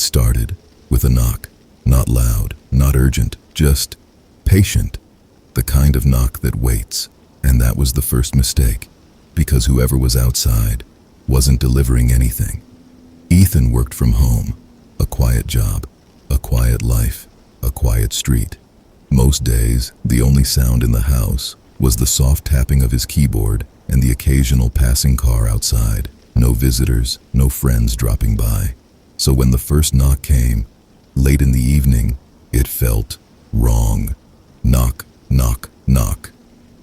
started with a knock, not loud, not urgent, just patient, the kind of knock that waits. And that was the first mistake, because whoever was outside wasn't delivering anything. Ethan worked from home, a quiet job, a quiet life, a quiet street. Most days, the only sound in the house was the soft tapping of his keyboard and the occasional passing car outside. No visitors, no friends dropping by. So when the first knock came, late in the evening, it felt wrong. Knock, knock, knock.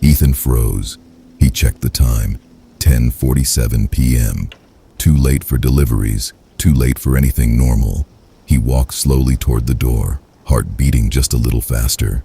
Ethan froze. He checked the time. 10:47 p.m. Too late for deliveries, too late for anything normal. He walked slowly toward the door, heart beating just a little faster.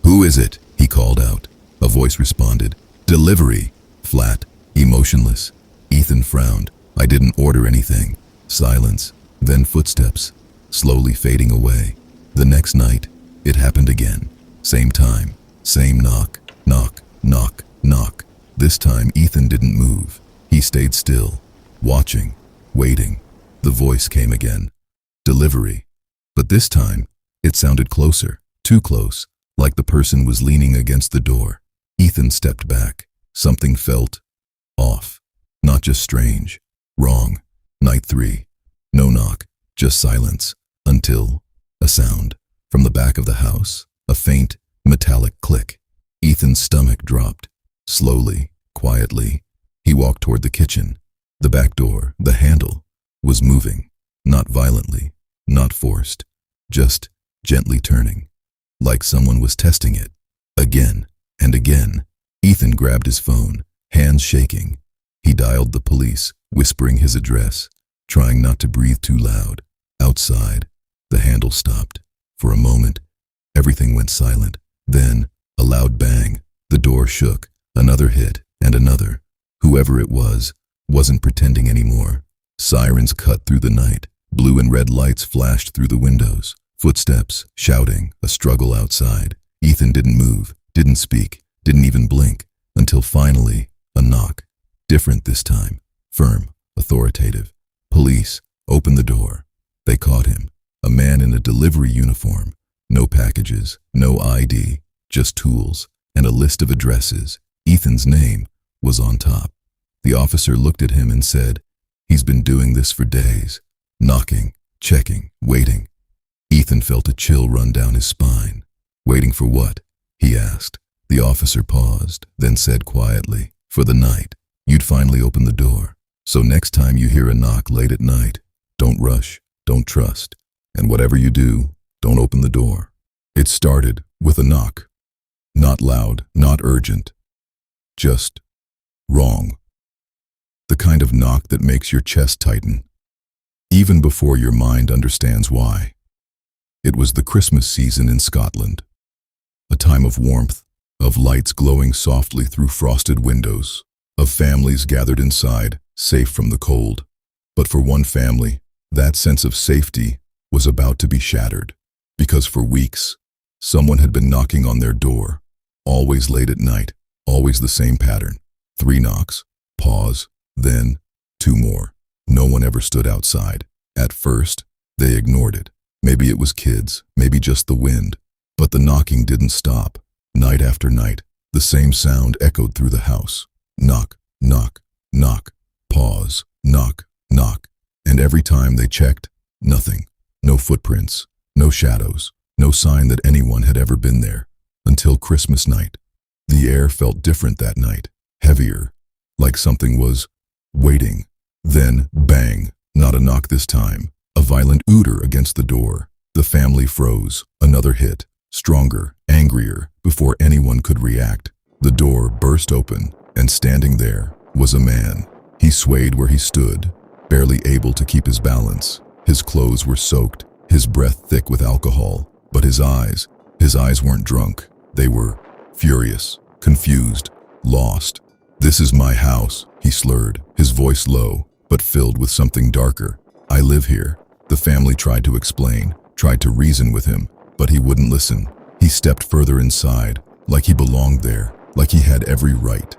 "Who is it?" he called out. A voice responded. "Delivery." Flat, emotionless. Ethan frowned. "I didn't order anything." Silence, then footsteps, slowly fading away. The next night, it happened again. Same time, same knock, knock, knock, knock. This time Ethan didn't move. He stayed still, watching, waiting. The voice came again. "Delivery." But this time, it sounded closer, too close, like the person was leaning against the door. Ethan stepped back. Something felt off. Not just strange, wrong. Night 3. No knock, just silence, until a sound. From the back of the house, a faint, metallic click. Ethan's stomach dropped. Slowly, quietly, he walked toward the kitchen. The back door, the handle, was moving. Not violently, not forced, just gently turning. Like someone was testing it. Again and again. Ethan grabbed his phone, hands shaking. He dialed the police, whispering his address, trying not to breathe too loud. Outside, the handle stopped. For a moment, everything went silent. Then, a loud bang. The door shook. Another hit, and another. Whoever it was, wasn't pretending anymore. Sirens cut through the night. Blue and red lights flashed through the windows. Footsteps, shouting, a struggle outside. Ethan didn't move, didn't speak, didn't even blink, until finally, a knock. Different this time. Firm, authoritative. Police, opened the door. They caught him. A man in a delivery uniform. No packages, no ID, just tools, and a list of addresses. Ethan's name was on top. The officer looked at him and said, "He's been doing this for days. Knocking, checking, waiting." Ethan felt a chill run down his spine. "Waiting for what?" he asked. The officer paused, then said quietly, "For the night. You'd finally open the door. So next time you hear a knock late at night, don't rush, don't trust, and whatever you do, don't open the door." It started with a knock. Not loud, not urgent. Just wrong. The kind of knock that makes your chest tighten, even before your mind understands why. It was the Christmas season in Scotland. A time of warmth, of lights glowing softly through frosted windows, of families gathered inside, safe from the cold. But for one family, that sense of safety was about to be shattered. Because for weeks, someone had been knocking on their door, always late at night, always the same pattern. 3 knocks, pause, then 2 more. No one ever stood outside. At first, they ignored it. Maybe it was kids, maybe just the wind. But the knocking didn't stop. Night after night, the same sound echoed through the house. Knock, knock, knock, pause, knock, knock. And every time they checked, nothing. No footprints, no shadows, no sign that anyone had ever been there. Until Christmas night. The air felt different that night, heavier, like something was waiting. Then, bang, not a knock this time, a violent ooter against the door. The family froze. Another hit, stronger, angrier, before anyone could react. The door burst open, and standing there was a man. He swayed where he stood, barely able to keep his balance. His clothes were soaked, his breath thick with alcohol, but his eyes weren't drunk. They were furious, confused, lost. "This is my house," he slurred, his voice low, but filled with something darker. "I live here." The family tried to explain, tried to reason with him, but he wouldn't listen. He stepped further inside, like he belonged there, like he had every right.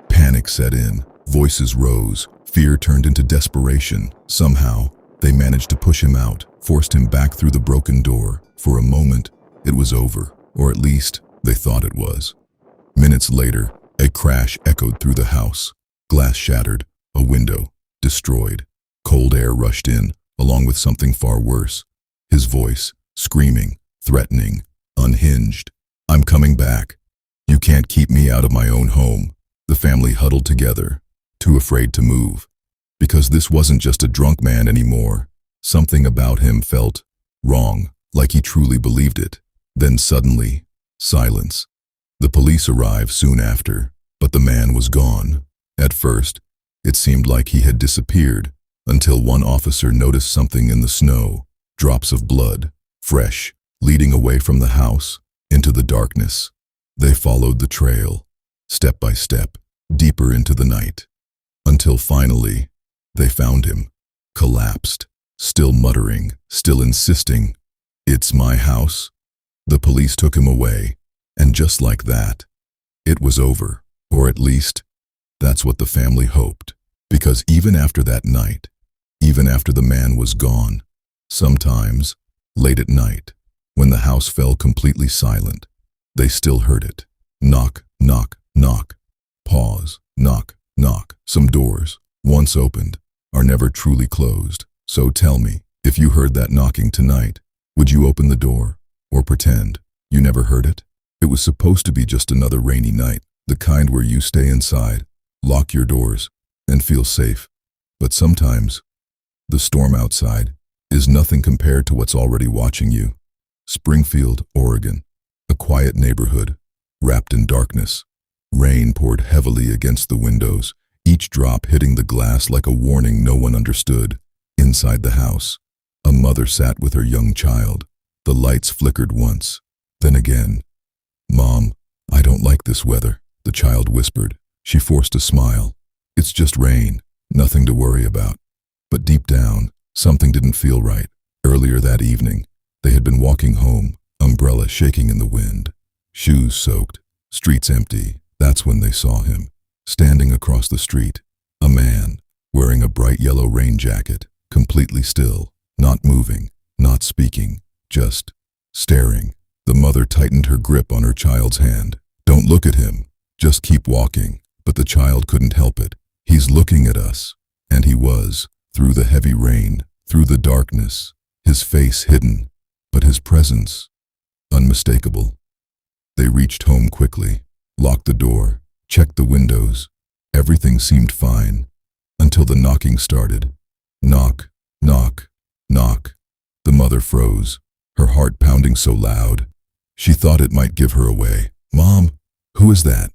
Panic set in, voices rose, fear turned into desperation. Somehow, They managed to push him out, forced him back through the broken door. For a moment, it was over, or at least they thought it was. Minutes later, a crash echoed through the house. Glass shattered, a window destroyed. Cold air rushed in, along with something far worse. His voice, screaming, threatening, unhinged. "I'm coming back. You can't keep me out of my own home." The family huddled together, too afraid to move. Because this wasn't just a drunk man anymore. Something about him felt wrong, like he truly believed it. Then suddenly, silence. The police arrived soon after, but the man was gone. At first, it seemed like he had disappeared, until one officer noticed something in the snow, drops of blood, fresh, leading away from the house, into the darkness. They followed the trail, step by step, deeper into the night, until finally, they found him, collapsed, still muttering, still insisting, "It's my house." The police took him away, and just like that, it was over, or at least, that's what the family hoped. Because even after that night, even after the man was gone, sometimes, late at night, when the house fell completely silent, they still heard it. Knock, knock, knock. Pause, knock, knock. Some doors, once opened, are never truly closed. So tell me, if you heard that knocking tonight, would you open the door, or pretend you never heard it? It was supposed to be just another rainy night, the kind where you stay inside, lock your doors, and feel safe. But sometimes, the storm outside is nothing compared to what's already watching you. Springfield, Oregon, a quiet neighborhood, wrapped in darkness. Rain poured heavily against the windows, each drop hitting the glass like a warning no one understood. Inside the house, a mother sat with her young child. The lights flickered once, then again. "Mom, I don't like this weather," the child whispered. She forced a smile. "It's just rain, nothing to worry about." But deep down, something didn't feel right. Earlier that evening, they had been walking home, umbrella shaking in the wind, shoes soaked, streets empty. That's when they saw him, standing across the street, a man, wearing a bright yellow rain jacket, completely still, not moving, not speaking, just staring. The mother tightened her grip on her child's hand. "Don't look at him, just keep walking." But the child couldn't help it. "He's looking at us." And he was, through the heavy rain, through the darkness, his face hidden, but his presence unmistakable. They reached home quickly, locked the door, checked the windows. Everything seemed fine, until the knocking started. Knock, knock, knock. The mother froze, her heart pounding so loud. She thought it might give her away. "Mom, who is that?"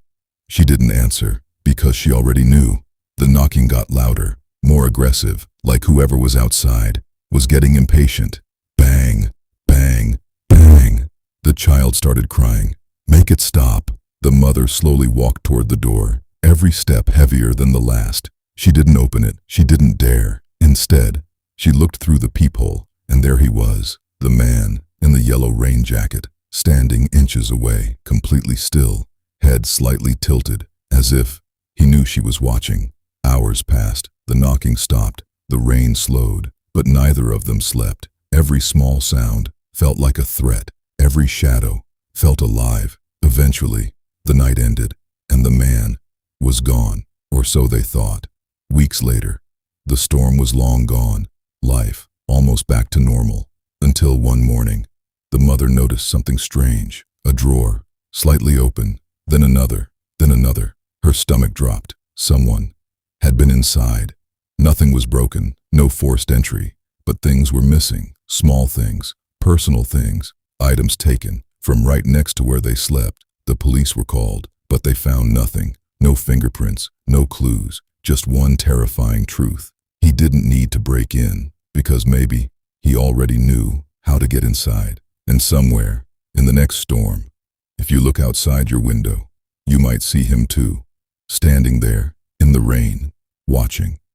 She didn't answer, because she already knew. The knocking got louder, more aggressive, like whoever was outside was getting impatient. Bang, bang, bang. The child started crying. "Make it stop." The mother slowly walked toward the door, every step heavier than the last. She didn't open it, she didn't dare. Instead, she looked through the peephole, and there he was, the man in the yellow rain jacket, standing inches away, completely still, head slightly tilted, as if he knew she was watching. Hours passed, the knocking stopped, the rain slowed, but neither of them slept. Every small sound felt like a threat, every shadow felt alive. Eventually, the night ended, and the man was gone, or so they thought. Weeks later, the storm was long gone, life almost back to normal, until one morning, the mother noticed something strange. A drawer, slightly open, then another, then another. Her stomach dropped. Someone had been inside. Nothing was broken, no forced entry, but things were missing, small things, personal things, items taken from right next to where they slept. The police were called, but they found nothing, no fingerprints, no clues, just one terrifying truth. He didn't need to break in, because maybe he already knew how to get inside. And somewhere, in the next storm, if you look outside your window, you might see him too, standing there, in the rain, watching.